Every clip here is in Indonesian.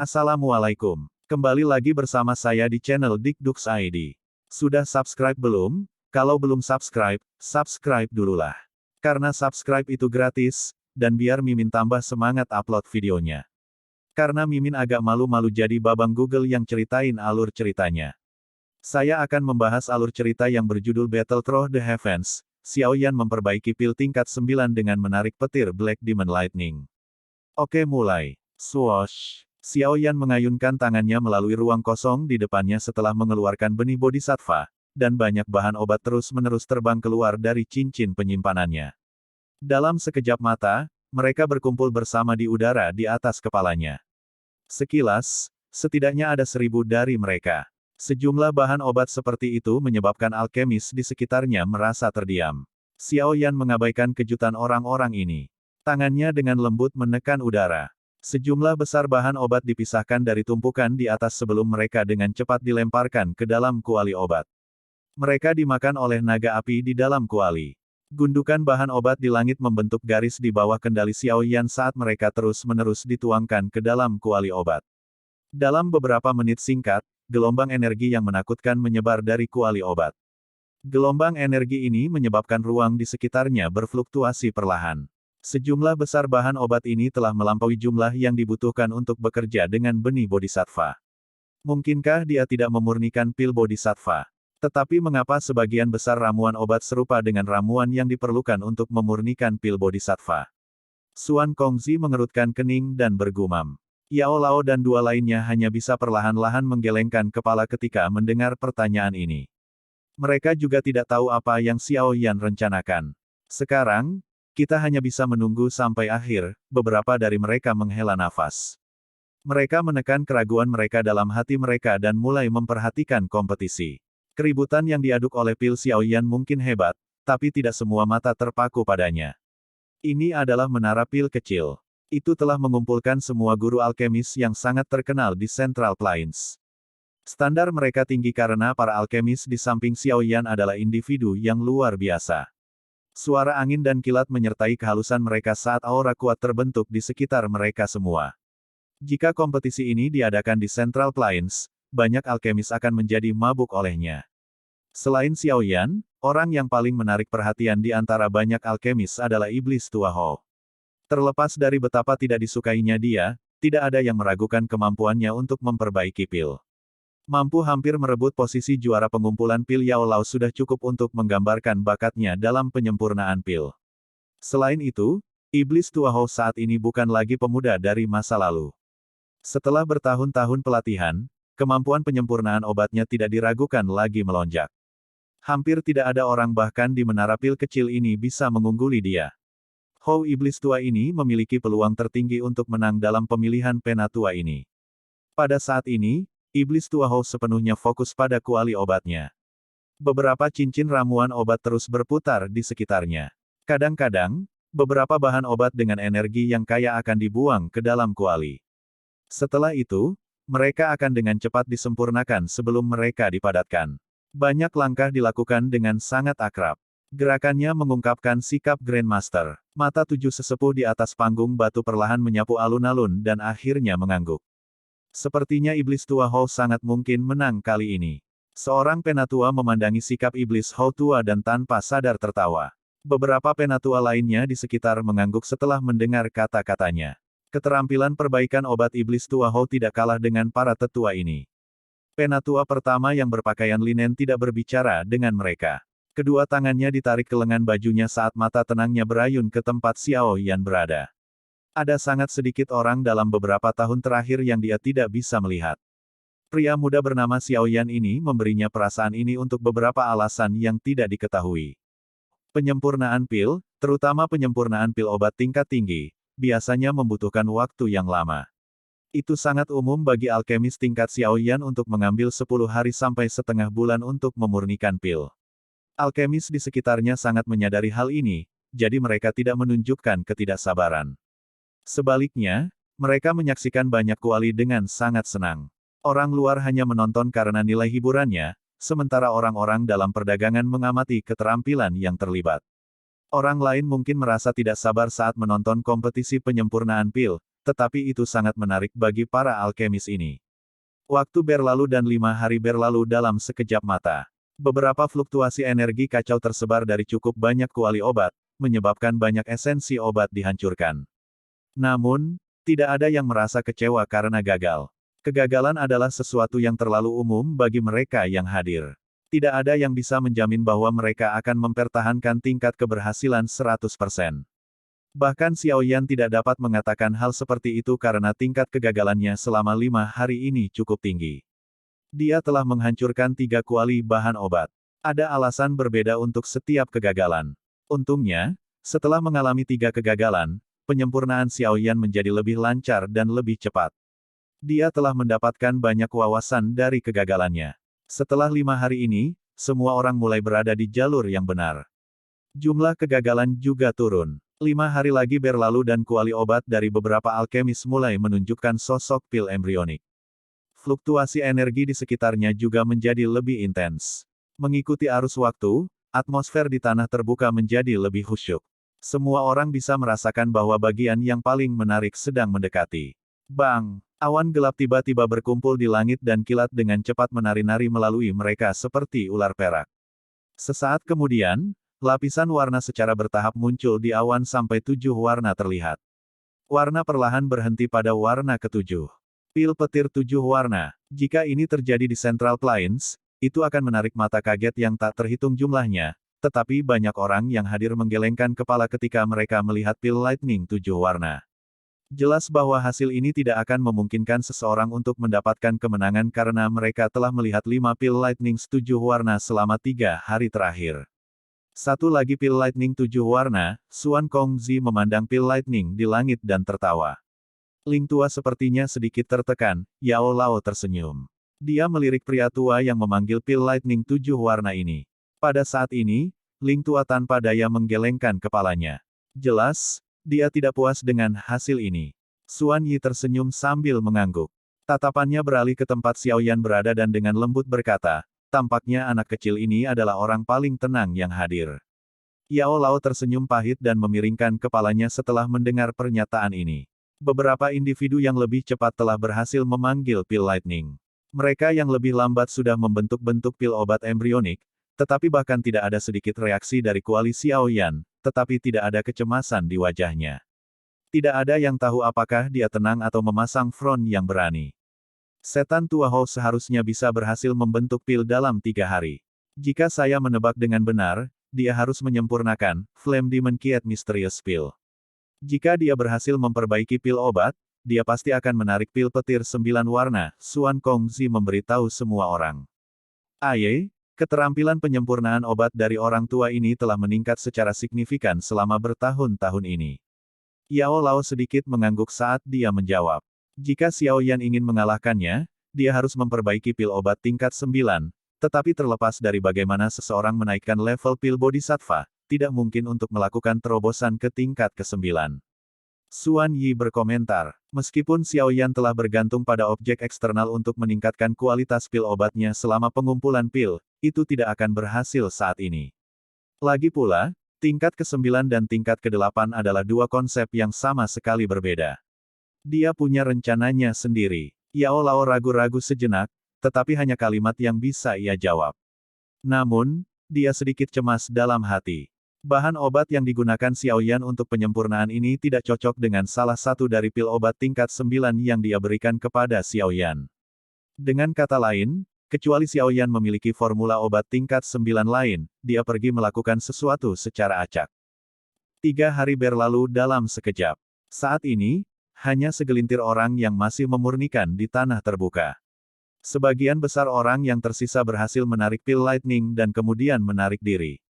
Assalamualaikum. Kembali lagi bersama saya di channel Dikdux ID. Sudah subscribe belum? Kalau belum subscribe, subscribe dululah. Karena subscribe itu gratis, dan biar Mimin tambah semangat upload videonya. Karena Mimin agak malu-malu jadi babang Google yang ceritain alur ceritanya. Saya akan membahas alur cerita yang berjudul Battle Through the Heavens. Xiao Yan memperbaiki pil tingkat 9 dengan menarik petir Black Demon Lightning. Oke, mulai. Swoosh. Xiao Yan mengayunkan tangannya melalui ruang kosong di depannya setelah mengeluarkan benih bodhisattva, dan banyak bahan obat terus-menerus terbang keluar dari cincin penyimpanannya. Dalam sekejap mata, mereka berkumpul bersama di udara di atas kepalanya. Sekilas, setidaknya ada 1000 dari mereka. Sejumlah bahan obat seperti itu menyebabkan alkemis di sekitarnya merasa terdiam. Xiao Yan mengabaikan kejutan orang-orang ini. Tangannya dengan lembut menekan udara. Sejumlah besar bahan obat dipisahkan dari tumpukan di atas sebelum mereka dengan cepat dilemparkan ke dalam kuali obat. Mereka dimakan oleh naga api di dalam kuali. Gundukan bahan obat di langit membentuk garis di bawah kendali Xiao Yan saat mereka terus-menerus dituangkan ke dalam kuali obat. Dalam beberapa menit singkat, gelombang energi yang menakutkan menyebar dari kuali obat. Gelombang energi ini menyebabkan ruang di sekitarnya berfluktuasi perlahan. Sejumlah besar bahan obat ini telah melampaui jumlah yang dibutuhkan untuk bekerja dengan benih bodhisattva. Mungkinkah dia tidak memurnikan pil bodhisattva? Tetapi mengapa sebagian besar ramuan obat serupa dengan ramuan yang diperlukan untuk memurnikan pil bodhisattva? Xuan Kongzi mengerutkan kening dan bergumam. Yao Lao dan dua lainnya hanya bisa perlahan-lahan menggelengkan kepala ketika mendengar pertanyaan ini. Mereka juga tidak tahu apa yang Xiao Yan rencanakan. Sekarang, kita hanya bisa menunggu sampai akhir, beberapa dari mereka menghela nafas. Mereka menekan keraguan mereka dalam hati mereka dan mulai memperhatikan kompetisi. Keributan yang diaduk oleh pil Xiao Yan mungkin hebat, tapi tidak semua mata terpaku padanya. Ini adalah menara pil kecil. Itu telah mengumpulkan semua guru alkemis yang sangat terkenal di Central Plains. Standar mereka tinggi karena para alkemis di samping Xiao Yan adalah individu yang luar biasa. Suara angin dan kilat menyertai kehalusan mereka saat aura kuat terbentuk di sekitar mereka semua. Jika kompetisi ini diadakan di Central Plains, banyak alkemis akan menjadi mabuk olehnya. Selain Xiao Yan, orang yang paling menarik perhatian di antara banyak alkemis adalah Iblis Tua Hou. Terlepas dari betapa tidak disukainya dia, tidak ada yang meragukan kemampuannya untuk memperbaiki pil. Mampu hampir merebut posisi juara pengumpulan pil Yao Lao sudah cukup untuk menggambarkan bakatnya dalam penyempurnaan pil. Selain itu, Iblis Tua Hou saat ini bukan lagi pemuda dari masa lalu. Setelah bertahun-tahun pelatihan, kemampuan penyempurnaan obatnya tidak diragukan lagi melonjak. Hampir tidak ada orang bahkan di menara pil kecil ini bisa mengungguli dia. Hou Iblis Tua ini memiliki peluang tertinggi untuk menang dalam pemilihan penatua ini. Pada saat ini, Iblis Tua Hou sepenuhnya fokus pada kuali obatnya. Beberapa cincin ramuan obat terus berputar di sekitarnya. Kadang-kadang, beberapa bahan obat dengan energi yang kaya akan dibuang ke dalam kuali. Setelah itu, mereka akan dengan cepat disempurnakan sebelum mereka dipadatkan. Banyak langkah dilakukan dengan sangat akrab. Gerakannya mengungkapkan sikap Grandmaster. Mata 7 sesepuh di atas panggung batu perlahan menyapu alun-alun dan akhirnya mengangguk. Sepertinya Iblis Tua Hou sangat mungkin menang kali ini. Seorang penatua memandangi sikap Iblis Hou tua dan tanpa sadar tertawa. Beberapa penatua lainnya di sekitar mengangguk setelah mendengar kata-katanya. Keterampilan perbaikan obat Iblis Tua Hou tidak kalah dengan para tetua ini. Penatua pertama yang berpakaian linen tidak berbicara dengan mereka. Kedua tangannya ditarik ke lengan bajunya saat mata tenangnya berayun ke tempat Xiao Yan berada. Ada sangat sedikit orang dalam beberapa tahun terakhir yang dia tidak bisa melihat. Pria muda bernama Xiao Yan ini memberinya perasaan ini untuk beberapa alasan yang tidak diketahui. Penyempurnaan pil, terutama penyempurnaan pil obat tingkat tinggi, biasanya membutuhkan waktu yang lama. Itu sangat umum bagi alkemis tingkat Xiao Yan untuk mengambil 10 hari sampai setengah bulan untuk memurnikan pil. Alkemis di sekitarnya sangat menyadari hal ini, jadi mereka tidak menunjukkan ketidaksabaran. Sebaliknya, mereka menyaksikan banyak kuali dengan sangat senang. Orang luar hanya menonton karena nilai hiburannya, sementara orang-orang dalam perdagangan mengamati keterampilan yang terlibat. Orang lain mungkin merasa tidak sabar saat menonton kompetisi penyempurnaan pil, tetapi itu sangat menarik bagi para alkemis ini. Waktu berlalu dan 5 hari berlalu dalam sekejap mata. Beberapa fluktuasi energi kacau tersebar dari cukup banyak kuali obat, menyebabkan banyak esensi obat dihancurkan. Namun, tidak ada yang merasa kecewa karena gagal. Kegagalan adalah sesuatu yang terlalu umum bagi mereka yang hadir. Tidak ada yang bisa menjamin bahwa mereka akan mempertahankan tingkat keberhasilan 100%. Bahkan Xiao Yan tidak dapat mengatakan hal seperti itu karena tingkat kegagalannya selama 5 hari ini cukup tinggi. Dia telah menghancurkan 3 kuali bahan obat. Ada alasan berbeda untuk setiap kegagalan. Untungnya, setelah mengalami 3 kegagalan, penyempurnaan Xiao Yan menjadi lebih lancar dan lebih cepat. Dia telah mendapatkan banyak wawasan dari kegagalannya. Setelah 5 hari ini, semua orang mulai berada di jalur yang benar. Jumlah kegagalan juga turun. 5 hari lagi berlalu dan kuali obat dari beberapa alkemis mulai menunjukkan sosok pil embrionik. Fluktuasi energi di sekitarnya juga menjadi lebih intens. Mengikuti arus waktu, atmosfer di tanah terbuka menjadi lebih khusyuk. Semua orang bisa merasakan bahwa bagian yang paling menarik sedang mendekati. Bang! Awan gelap tiba-tiba berkumpul di langit dan kilat dengan cepat menari-nari melalui mereka seperti ular perak. Sesaat kemudian, lapisan warna secara bertahap muncul di awan sampai 7 warna terlihat. Warna perlahan berhenti pada warna ke-7. Pil petir 7 warna. Jika ini terjadi di Central Plains, itu akan menarik mata kaget yang tak terhitung jumlahnya, tetapi banyak orang yang hadir menggelengkan kepala ketika mereka melihat pil lightning 7 warna. Jelas bahwa hasil ini tidak akan memungkinkan seseorang untuk mendapatkan kemenangan karena mereka telah melihat 5 pil lightning 7 warna selama 3 hari terakhir. Satu lagi pil lightning 7 warna, Xuan Kongzi memandang pil lightning di langit dan tertawa. Ling tua sepertinya sedikit tertekan, Yao Lao tersenyum. Dia melirik pria tua yang memanggil pil lightning 7 warna ini. Pada saat ini, Ling tua tanpa daya menggelengkan kepalanya. Jelas, dia tidak puas dengan hasil ini. Xuan Yi tersenyum sambil mengangguk. Tatapannya beralih ke tempat Xiao Yan berada dan dengan lembut berkata, tampaknya anak kecil ini adalah orang paling tenang yang hadir. Yao Lao tersenyum pahit dan memiringkan kepalanya setelah mendengar pernyataan ini. Beberapa individu yang lebih cepat telah berhasil memanggil pil lightning. Mereka yang lebih lambat sudah membentuk-bentuk pil obat embrionik, tetapi bahkan tidak ada sedikit reaksi dari kuali Xiao Yan, tetapi tidak ada kecemasan di wajahnya. Tidak ada yang tahu apakah dia tenang atau memasang front yang berani. Setan tua Hou seharusnya bisa berhasil membentuk pil dalam 3 hari. Jika saya menebak dengan benar, dia harus menyempurnakan Flame Demon Kiat Mysterious Pill. Jika dia berhasil memperbaiki pil obat, dia pasti akan menarik pil petir 9 warna, Xuan Kongzi memberitahu semua orang. Aye, keterampilan penyempurnaan obat dari orang tua ini telah meningkat secara signifikan selama bertahun-tahun ini. Yao Lao sedikit mengangguk saat dia menjawab. Jika Xiao Yan ingin mengalahkannya, dia harus memperbaiki pil obat tingkat 9, tetapi terlepas dari bagaimana seseorang menaikkan level pil bodhisattva, tidak mungkin untuk melakukan terobosan ke tingkat ke-9. Xuan Yi berkomentar, meskipun Xiao Yan telah bergantung pada objek eksternal untuk meningkatkan kualitas pil obatnya selama pengumpulan pil, itu tidak akan berhasil saat ini. Lagi pula, tingkat ke-9 dan tingkat ke-8 adalah dua konsep yang sama sekali berbeda. Dia punya rencananya sendiri. Yao Lao ragu-ragu sejenak, tetapi hanya kalimat yang bisa ia jawab. Namun, dia sedikit cemas dalam hati. Bahan obat yang digunakan Xiao Yan untuk penyempurnaan ini tidak cocok dengan salah satu dari pil obat tingkat 9 yang dia berikan kepada Xiao Yan. Dengan kata lain, kecuali Xiao Yan memiliki formula obat tingkat 9 lain, dia pergi melakukan sesuatu secara acak. 3 hari berlalu dalam sekejap. Saat ini, hanya segelintir orang yang masih memurnikan di tanah terbuka. Sebagian besar orang yang tersisa berhasil menarik pil lightning dan kemudian menarik diri.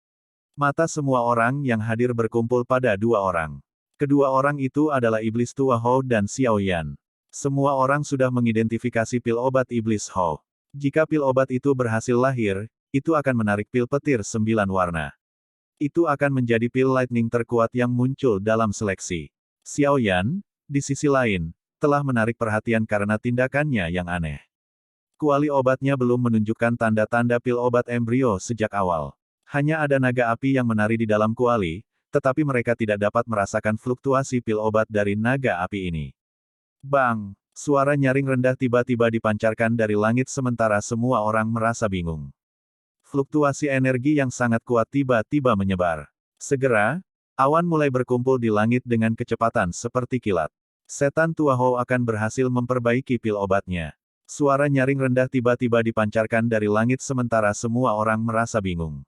Mata semua orang yang hadir berkumpul pada 2 orang. Kedua orang itu adalah Iblis Tua Hou dan Xiao Yan. Semua orang sudah mengidentifikasi pil obat Iblis Hou. Jika pil obat itu berhasil lahir, itu akan menarik pil petir 9 warna. Itu akan menjadi pil lightning terkuat yang muncul dalam seleksi. Xiao Yan, di sisi lain, telah menarik perhatian karena tindakannya yang aneh. Kuali obatnya belum menunjukkan tanda-tanda pil obat embrio sejak awal. Hanya ada naga api yang menari di dalam kuali, tetapi mereka tidak dapat merasakan fluktuasi pil obat dari naga api ini. Bang! Suara nyaring rendah tiba-tiba dipancarkan dari langit sementara semua orang merasa bingung. Fluktuasi energi yang sangat kuat tiba-tiba menyebar. Segera, awan mulai berkumpul di langit dengan kecepatan seperti kilat. Setan tua Hou akan berhasil memperbaiki pil obatnya. Suara nyaring rendah tiba-tiba dipancarkan dari langit sementara semua orang merasa bingung.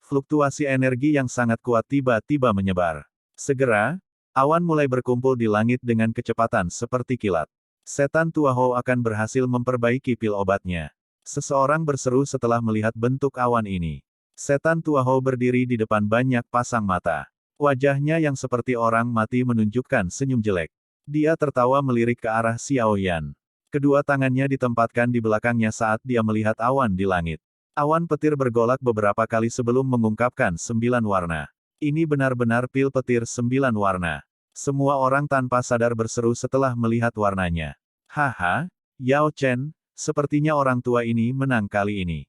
Fluktuasi energi yang sangat kuat tiba-tiba menyebar. Segera, awan mulai berkumpul di langit dengan kecepatan seperti kilat. Setan tua Hou akan berhasil memperbaiki pil obatnya. Seseorang berseru setelah melihat bentuk awan ini. Setan tua Hou berdiri di depan banyak pasang mata. Wajahnya yang seperti orang mati menunjukkan senyum jelek. Dia tertawa melirik ke arah Xiao Yan. Kedua tangannya ditempatkan di belakangnya saat dia melihat awan di langit. Awan petir bergolak beberapa kali sebelum mengungkapkan 9 warna. Ini benar-benar pil petir 9 warna. Semua orang tanpa sadar berseru setelah melihat warnanya. Haha, Yao Chen, sepertinya orang tua ini menang kali ini.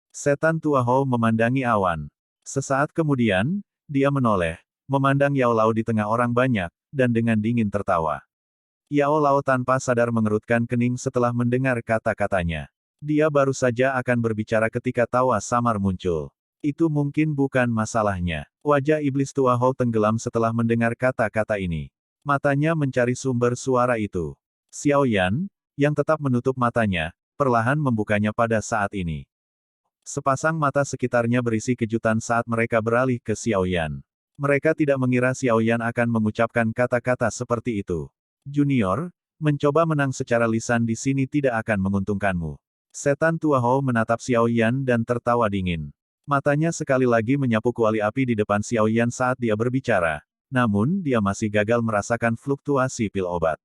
Setan tua Hou memandangi awan. Sesaat kemudian, dia menoleh, memandang Yao Lao di tengah orang banyak, dan dengan dingin tertawa. Yao Lao tanpa sadar mengerutkan kening setelah mendengar kata-katanya. Dia baru saja akan berbicara ketika tawa samar muncul. Itu mungkin bukan masalahnya. Wajah iblis tua Hou tenggelam setelah mendengar kata-kata ini. Matanya mencari sumber suara itu. Xiao Yan, yang tetap menutup matanya, perlahan membukanya pada saat ini. Sepasang mata sekitarnya berisi kejutan saat mereka beralih ke Xiao Yan. Mereka tidak mengira Xiao Yan akan mengucapkan kata-kata seperti itu. Junior, mencoba menang secara lisan di sini tidak akan menguntungkanmu. Setan tua Hou menatap Xiao Yan dan tertawa dingin. Matanya sekali lagi menyapu kuali api di depan Xiao Yan saat dia berbicara, namun dia masih gagal merasakan fluktuasi pil obat.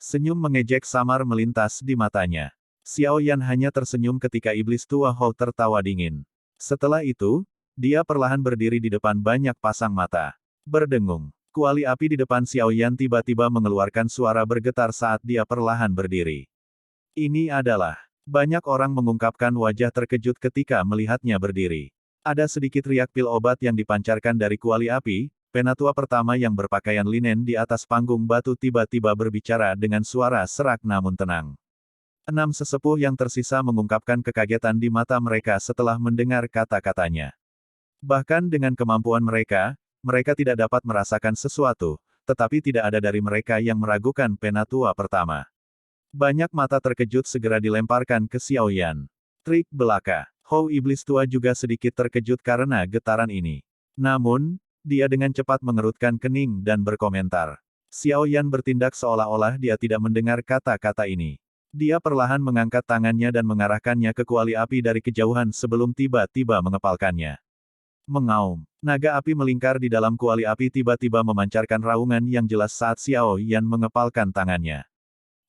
Senyum mengejek samar melintas di matanya. Xiao Yan hanya tersenyum ketika iblis tua Hou tertawa dingin. Setelah itu, dia perlahan berdiri di depan banyak pasang mata. Berdengung. Kuali api di depan Xiao Yan tiba-tiba mengeluarkan suara bergetar saat dia perlahan berdiri. Ini adalah... Banyak orang mengungkapkan wajah terkejut ketika melihatnya berdiri. Ada sedikit riak pil obat yang dipancarkan dari kuali api, penatua pertama yang berpakaian linen di atas panggung batu tiba-tiba berbicara dengan suara serak namun tenang. 6 sesepuh yang tersisa mengungkapkan kekagetan di mata mereka setelah mendengar kata-katanya. Bahkan dengan kemampuan mereka, mereka tidak dapat merasakan sesuatu, tetapi tidak ada dari mereka yang meragukan penatua pertama. Banyak mata terkejut segera dilemparkan ke Xiao Yan. Trik belaka. Hou iblis tua juga sedikit terkejut karena getaran ini. Namun, dia dengan cepat mengerutkan kening dan berkomentar. Xiao Yan bertindak seolah-olah dia tidak mendengar kata-kata ini. Dia perlahan mengangkat tangannya dan mengarahkannya ke kuali api dari kejauhan sebelum tiba-tiba mengepalkannya. Mengaum. Naga api melingkar di dalam kuali api tiba-tiba memancarkan raungan yang jelas saat Xiao Yan mengepalkan tangannya.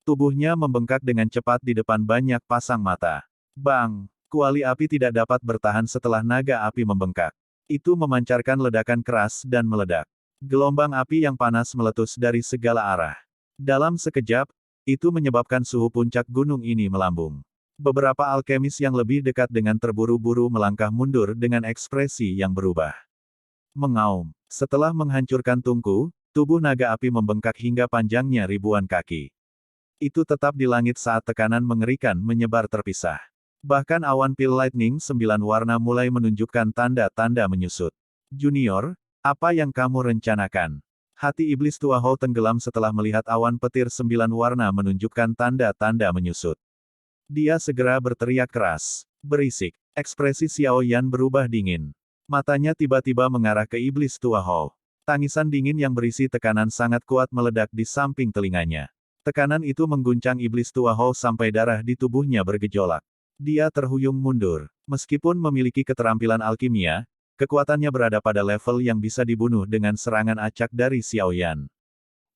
Tubuhnya membengkak dengan cepat di depan banyak pasang mata. Bang! Kuali api tidak dapat bertahan setelah naga api membengkak. Itu memancarkan ledakan keras dan meledak. Gelombang api yang panas meletus dari segala arah. Dalam sekejap, itu menyebabkan suhu puncak gunung ini melambung. Beberapa alkemis yang lebih dekat dengan terburu-buru melangkah mundur dengan ekspresi yang berubah. Mengaum. Setelah menghancurkan tungku, tubuh naga api membengkak hingga panjangnya ribuan kaki. Itu tetap di langit saat tekanan mengerikan menyebar terpisah. Bahkan awan pil lightning 9 warna mulai menunjukkan tanda-tanda menyusut. Junior, apa yang kamu rencanakan? Hati iblis tua Hou tenggelam setelah melihat awan petir 9 warna menunjukkan tanda-tanda menyusut. Dia segera berteriak keras. Berisik. Ekspresi Xiao Yan berubah dingin. Matanya tiba-tiba mengarah ke iblis tua Hou. Tangisan dingin yang berisi tekanan sangat kuat meledak di samping telinganya. Tekanan itu mengguncang iblis tua Hou sampai darah di tubuhnya bergejolak. Dia terhuyung mundur. Meskipun memiliki keterampilan alkimia, kekuatannya berada pada level yang bisa dibunuh dengan serangan acak dari Xiao Yan.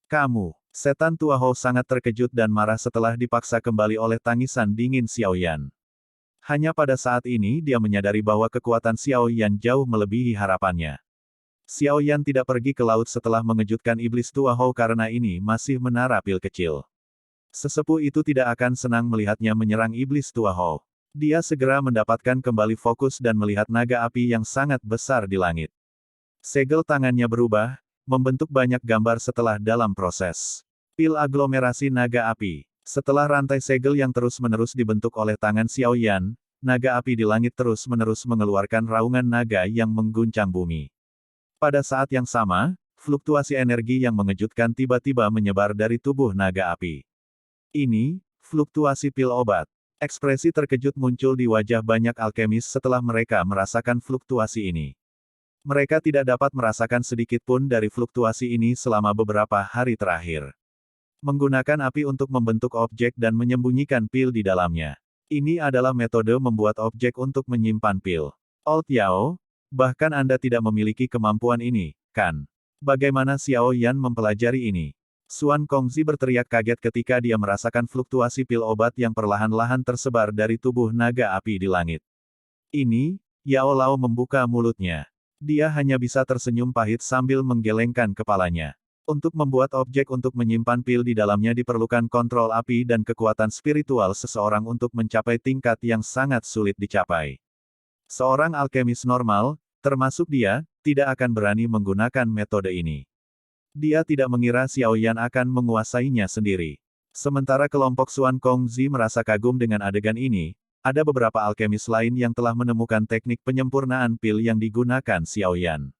Kamu, setan tua Hou sangat terkejut dan marah setelah dipaksa kembali oleh tangisan dingin Xiao Yan. Hanya pada saat ini dia menyadari bahwa kekuatan Xiao Yan jauh melebihi harapannya. Xiao Yan tidak pergi ke laut setelah mengejutkan iblis tua Hou karena ini masih menara pil kecil. Sesepuh itu tidak akan senang melihatnya menyerang iblis tua Hou. Dia segera mendapatkan kembali fokus dan melihat naga api yang sangat besar di langit. Segel tangannya berubah, membentuk banyak gambar setelah dalam proses. Pil aglomerasi naga api. Setelah rantai segel yang terus-menerus dibentuk oleh tangan Xiao Yan, naga api di langit terus-menerus mengeluarkan raungan naga yang mengguncang bumi. Pada saat yang sama, fluktuasi energi yang mengejutkan tiba-tiba menyebar dari tubuh naga api. Ini, fluktuasi pil obat. Ekspresi terkejut muncul di wajah banyak alkemis setelah mereka merasakan fluktuasi ini. Mereka tidak dapat merasakan sedikit pun dari fluktuasi ini selama beberapa hari terakhir. Menggunakan api untuk membentuk objek dan menyembunyikan pil di dalamnya. Ini adalah metode membuat objek untuk menyimpan pil. Old Yao, bahkan Anda tidak memiliki kemampuan ini, kan? Bagaimana Xiao Yan mempelajari ini? Xuan Kongzi berteriak kaget ketika dia merasakan fluktuasi pil obat yang perlahan-lahan tersebar dari tubuh naga api di langit. Ini, Yao Lao membuka mulutnya. Dia hanya bisa tersenyum pahit sambil menggelengkan kepalanya. Untuk membuat objek untuk menyimpan pil di dalamnya diperlukan kontrol api dan kekuatan spiritual seseorang untuk mencapai tingkat yang sangat sulit dicapai. Seorang alkemis normal, termasuk dia, tidak akan berani menggunakan metode ini. Dia tidak mengira Xiao Yan akan menguasainya sendiri. Sementara kelompok Xuan Kongzi merasa kagum dengan adegan ini, ada beberapa alkemis lain yang telah menemukan teknik penyempurnaan pil yang digunakan Xiao Yan.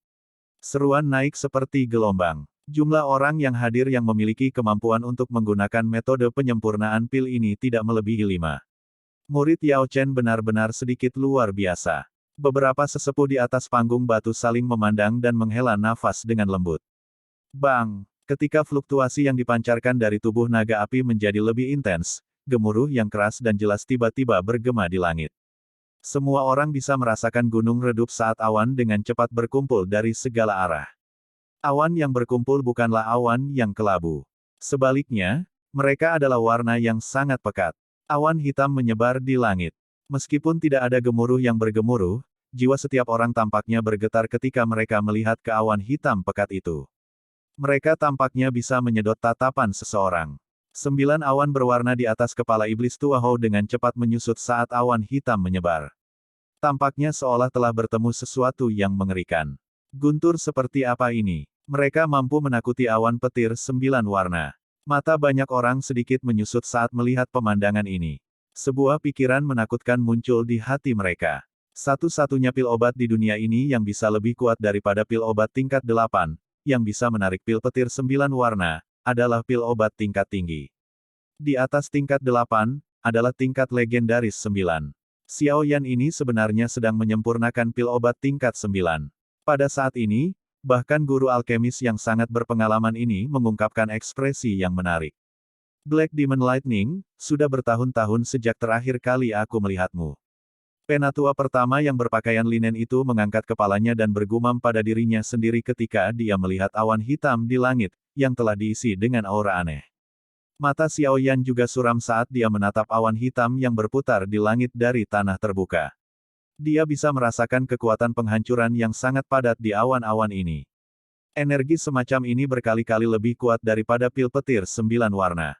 Seruan naik seperti gelombang. Jumlah orang yang hadir yang memiliki kemampuan untuk menggunakan metode penyempurnaan pil ini tidak melebihi 5. Murid Yao Chen benar-benar sedikit luar biasa. Beberapa sesepuh di atas panggung batu saling memandang dan menghela nafas dengan lembut. Bang! Ketika fluktuasi yang dipancarkan dari tubuh naga api menjadi lebih intens, gemuruh yang keras dan jelas tiba-tiba bergema di langit. Semua orang bisa merasakan gunung redup saat awan dengan cepat berkumpul dari segala arah. Awan yang berkumpul bukanlah awan yang kelabu. Sebaliknya, mereka adalah warna yang sangat pekat. Awan hitam menyebar di langit. Meskipun tidak ada gemuruh yang bergemuruh, jiwa setiap orang tampaknya bergetar ketika mereka melihat ke awan hitam pekat itu. Mereka tampaknya bisa menyedot tatapan seseorang. 9 awan berwarna di atas kepala iblis tua Hou dengan cepat menyusut saat awan hitam menyebar. Tampaknya seolah telah bertemu sesuatu yang mengerikan. Guntur seperti apa ini? Mereka mampu menakuti awan petir 9 warna. Mata banyak orang sedikit menyusut saat melihat pemandangan ini. Sebuah pikiran menakutkan muncul di hati mereka. Satu-satunya pil obat di dunia ini yang bisa lebih kuat daripada pil obat tingkat 8, yang bisa menarik pil petir 9 warna, adalah pil obat tingkat tinggi. Di atas tingkat 8, adalah tingkat legendaris 9. Xiao Yan ini sebenarnya sedang menyempurnakan pil obat tingkat 9. Pada saat ini, bahkan guru alkemis yang sangat berpengalaman ini mengungkapkan ekspresi yang menarik. Black Demon Lightning, sudah bertahun-tahun sejak terakhir kali aku melihatmu. Penatua pertama yang berpakaian linen itu mengangkat kepalanya dan bergumam pada dirinya sendiri ketika dia melihat awan hitam di langit, yang telah diisi dengan aura aneh. Mata Xiao Yan juga suram saat dia menatap awan hitam yang berputar di langit dari tanah terbuka. Dia bisa merasakan kekuatan penghancuran yang sangat padat di awan-awan ini. Energi semacam ini berkali-kali lebih kuat daripada pil petir 9 warna.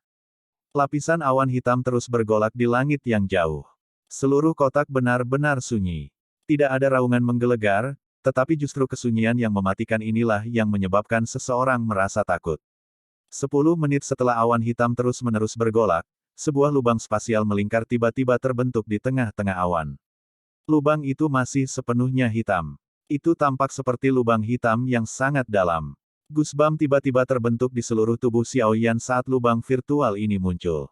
Lapisan awan hitam terus bergolak di langit yang jauh. Seluruh kotak benar-benar sunyi. Tidak ada raungan menggelegar, tetapi justru kesunyian yang mematikan inilah yang menyebabkan seseorang merasa takut. 10 menit setelah awan hitam terus-menerus bergolak, sebuah lubang spasial melingkar tiba-tiba terbentuk di tengah-tengah awan. Lubang itu masih sepenuhnya hitam. Itu tampak seperti lubang hitam yang sangat dalam. Gusbam tiba-tiba terbentuk di seluruh tubuh Xiao Yan saat lubang virtual ini muncul.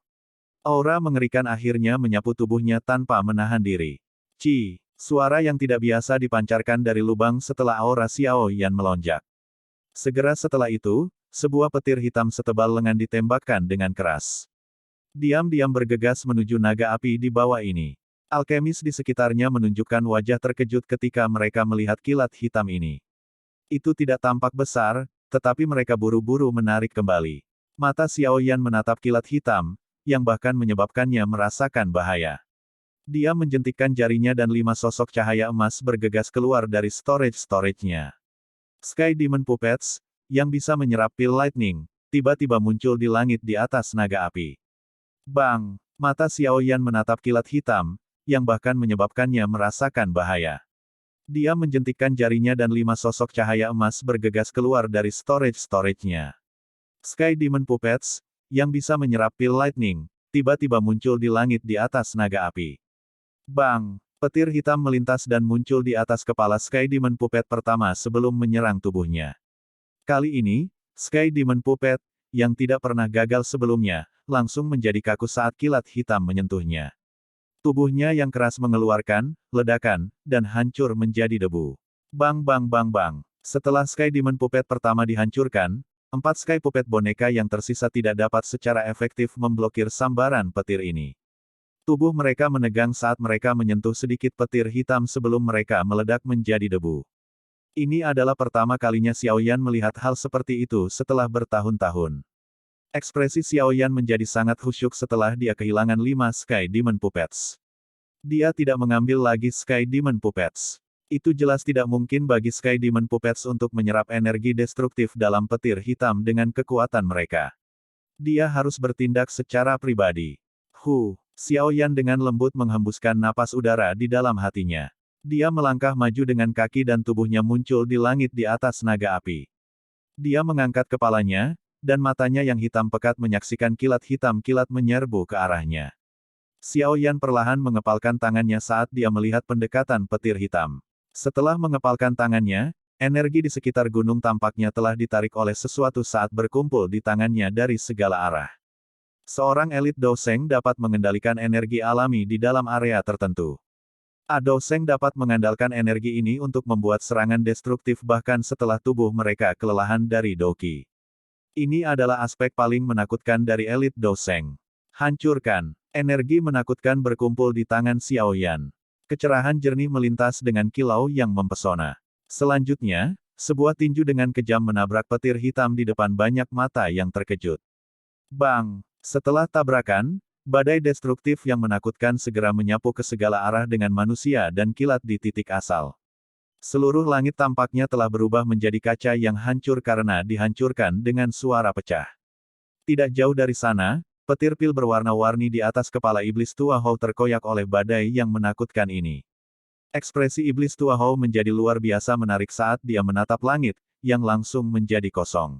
Aura mengerikan akhirnya menyapu tubuhnya tanpa menahan diri. Ci, suara yang tidak biasa dipancarkan dari lubang setelah aura Xiao Yan melonjak. Segera setelah itu, sebuah petir hitam setebal lengan ditembakkan dengan keras. Diam-diam bergegas menuju naga api di bawah ini. Alkemis di sekitarnya menunjukkan wajah terkejut ketika mereka melihat kilat hitam ini. Itu tidak tampak besar, tetapi mereka buru-buru menarik kembali. Mata Xiao Yan menatap kilat hitam, yang bahkan menyebabkannya merasakan bahaya. Dia menjentikkan jarinya dan 5 sosok cahaya emas bergegas keluar dari storage-nya. Sky Demon Puppets, yang bisa menyerap pil lightning, tiba-tiba muncul di langit di atas naga api. Bang! Mata Xiao Yan menatap kilat hitam, yang bahkan menyebabkannya merasakan bahaya. Dia menjentikkan jarinya dan 5 sosok cahaya emas bergegas keluar dari storage-nya. Sky Demon Puppets, yang bisa menyerap pil lightning, tiba-tiba muncul di langit di atas naga api. Bang! Petir hitam melintas dan muncul di atas kepala Sky Demon Puppet pertama sebelum menyerang tubuhnya. Kali ini, Sky Demon Puppet, yang tidak pernah gagal sebelumnya, langsung menjadi kaku saat kilat hitam menyentuhnya. Tubuhnya yang keras mengeluarkan ledakan, dan hancur menjadi debu. Bang bang bang bang. Setelah Sky Demon Puppet pertama dihancurkan, 4 Sky Puppet boneka yang tersisa tidak dapat secara efektif memblokir sambaran petir ini. Tubuh mereka menegang saat mereka menyentuh sedikit petir hitam sebelum mereka meledak menjadi debu. Ini adalah pertama kalinya Xiaoyan melihat hal seperti itu setelah bertahun-tahun. Ekspresi Xiaoyan menjadi sangat khusyuk setelah dia kehilangan 5 Sky Demon Puppets. Dia tidak mengambil lagi Sky Demon Puppets. Itu jelas tidak mungkin bagi Sky Demon Puppets untuk menyerap energi destruktif dalam petir hitam dengan kekuatan mereka. Dia harus bertindak secara pribadi. Xiaoyan dengan lembut menghembuskan napas udara di dalam hatinya. Dia melangkah maju dengan kaki dan tubuhnya muncul di langit di atas naga api. Dia mengangkat kepalanya, dan matanya yang hitam pekat menyaksikan kilat hitam kilat menyerbu ke arahnya. Xiaoyan perlahan mengepalkan tangannya saat dia melihat pendekatan petir hitam. Setelah mengepalkan tangannya, energi di sekitar gunung tampaknya telah ditarik oleh sesuatu saat berkumpul di tangannya dari segala arah. Seorang elit Douseng dapat mengendalikan energi alami di dalam area tertentu. Douseng dapat mengandalkan energi ini untuk membuat serangan destruktif bahkan setelah tubuh mereka kelelahan dari Doqi. Ini adalah aspek paling menakutkan dari elit Douseng. Hancurkan. Energi menakutkan berkumpul di tangan Xiaoyan. Kecerahan jernih melintas dengan kilau yang mempesona. Selanjutnya, sebuah tinju dengan kejam menabrak petir hitam di depan banyak mata yang terkejut. Bang! Setelah tabrakan, badai destruktif yang menakutkan segera menyapu ke segala arah dengan manusia dan kilat di titik asal. Seluruh langit tampaknya telah berubah menjadi kaca yang hancur karena dihancurkan dengan suara pecah. Tidak jauh dari sana, petir pil berwarna-warni di atas kepala iblis tua Hou terkoyak oleh badai yang menakutkan ini. Ekspresi iblis tua Hou menjadi luar biasa menarik saat dia menatap langit, yang langsung menjadi kosong.